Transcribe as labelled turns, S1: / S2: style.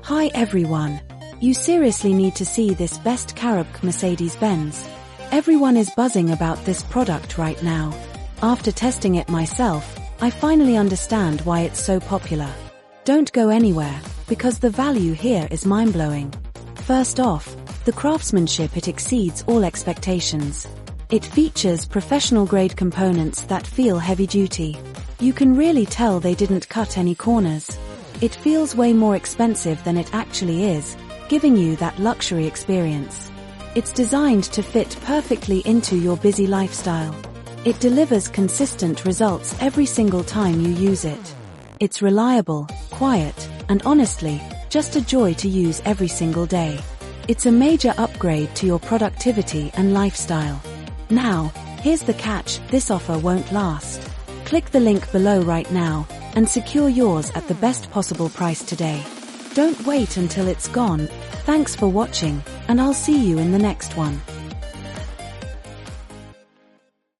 S1: Hi everyone. You seriously need to see this best Carabc Mercedes-Benz. Everyone is buzzing about this product right now. After testing it myself, I finally understand why it's so popular. Don't go anywhere, because the value here is mind-blowing. First off, the craftsmanship, it exceeds all expectations. It features professional-grade components that feel heavy-duty. You can really tell they didn't cut any corners. It feels way more expensive than it actually is, giving you that luxury experience. It's designed to fit perfectly into your busy lifestyle. It delivers consistent results every single time you use it. It's reliable, quiet, and honestly, just a joy to use every single day. It's a major upgrade to your productivity and lifestyle. Now, here's the catch: this offer won't last. Click the link below right now and secure yours at the best possible price today. Don't wait until it's gone. Thanks for watching, and I'll see you in the next one.